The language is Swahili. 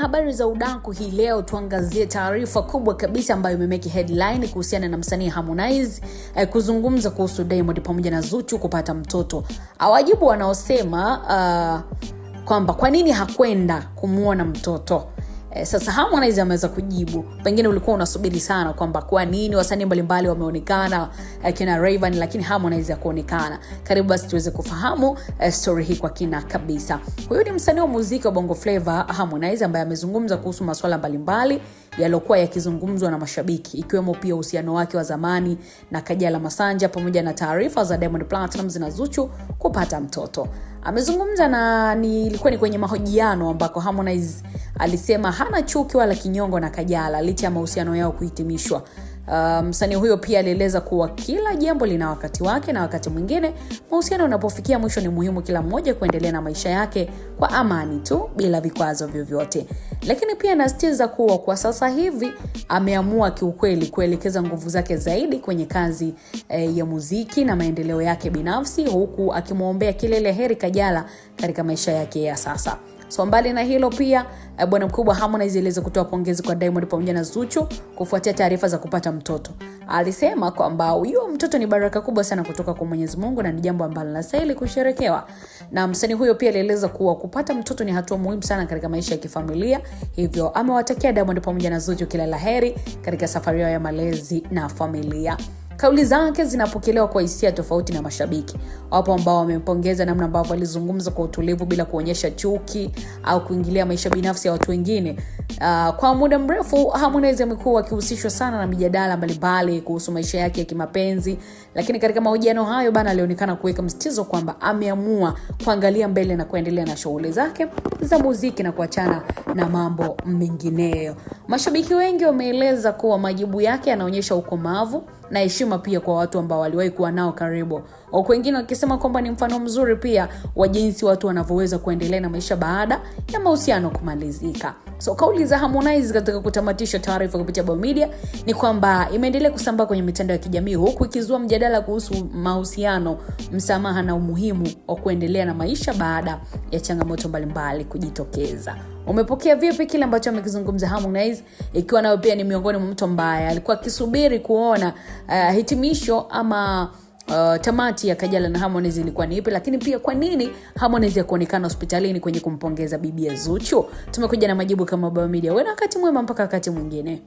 habari za udaku hii leo tuangazie taarifa kubwa kabisa ambayo imemeki headline kuhusiana na msanii Harmonize kuzungumza kuhusu Diamond pamoja na Zuchu kupata mtoto. Awajibu wanaosema kwamba kwa nini hakwenda kumuona mtoto. Sasa Harmonize ameweza kujibu. Pengine ulikuwa unasubiri sana kwamba kwa nini wasanii mbalimbali wameonekana kina Rayvanny lakini Harmonize hakuonekana. Karibu basi tuweze kufahamu story hii kwa kina kabisa. Huyu ni msanii wa muziki wa Bongo Flava Harmonize ambaye amezungumza kuhusu masuala mbalimbali yaliokuwa yakizungumzwa na mashabiki, ikiwemo pia uhusiano wake wa zamani na Kajala Masanja pamoja na taarifa za Diamond Platnumz na Zuchu kupata mtoto. Amezungumza na ilikuwa ni kwenye mahojiano ambako Harmonize alisema hana chuki wala kinyongo na Kajala licha ya mahusiano yao kuhitimishwa. Msanii huyo pia alieleza kuwa kila jambo lina wakati wake na wakati mwingine mahusiano unapofikia mwisho ni muhimu kila mmoja kuendelea na maisha yake kwa amani tu bila vikwazo vyovyote. Lakini pia anasisitiza kuwa kwa sasa hivi ameamua kiukweli kuelekeza nguvu zake zaidi kwenye kazi ya muziki na maendeleo yake binafsi, huku akimwombea kila heri Kajala katika maisha yake ya sasa. So mbali na hilo pia bwana mkubwa Harmonize aliweza kutoa pongezi kwa Diamond pamoja na Zuchu kufuatia taarifa za kupata mtoto. Alisema kwamba huyo mtoto ni baraka kubwa sana kutoka kwa Mwenyezi Mungu na ni jambo ambalo linastahili kusherekewa. Na msanii huyo pia alieleza kuwa kupata mtoto ni hatua muhimu sana katika maisha ya kifamilia. Hivyo amewatakia Diamond pamoja na Zuchu kila laheri katika safari yao ya malezi na familia. Kauli zake zinapokelewa kwa hisia tofauti na mashabiki. Wapo ambao wamempongeza namna ambavyo alizungumza kwa utulivu bila kuonyesha chuki au kuingilia maisha binafsi ya watu wengine. Kwa muda mrefu Harmonize amekuwa akihusishwa sana na mijadala mbalimbali kuhusu maisha yake ya kimapenzi, lakini katika mahojiano hayo bana alionekana kuweka msitizo kwamba ameamua kuangalia mbele na kuendelea na shughuli zake za muziki na kuachana na mambo mengineyo. Mashabiki wengi wameeleza kuwa majibu yake yanaonyesha ukomavu na heshima pia kwa watu ambao waliwahi kuwa nao karibu. Au wengine wakisema kwamba ni mfano mzuri pia wa jinsi watu wanavyoweza kuendelea na maisha baada ya mahusiano kumalizika. So kauli za Harmonize katika kutamatisha taarifa kupitia Bao Media ni kwamba imeendelea kusambaa kwenye mitandao ya kijamii huku ikizua mjadala kuhusu mahusiano, msamaha na umuhimu wa kuendelea na maisha baada ya changamoto mbalimbali kujitokeza. Umepokea vipi kile ambacho amekizungumza Harmonize, ikiwa nawe pia ni miongoni mwa mtu ambaye alikuwa akisubiri kuona hitimisho ama tamati ya Kajala na Harmonize ilikuwa ni ipi, lakini pia kwa nini Harmonize kuonekana hospitalini kwenye kumpongeza bibi ya Zuchu? Tumekuja na majibu kama Bao Media. Wewe na wakati mwema mpaka wakati mwingine.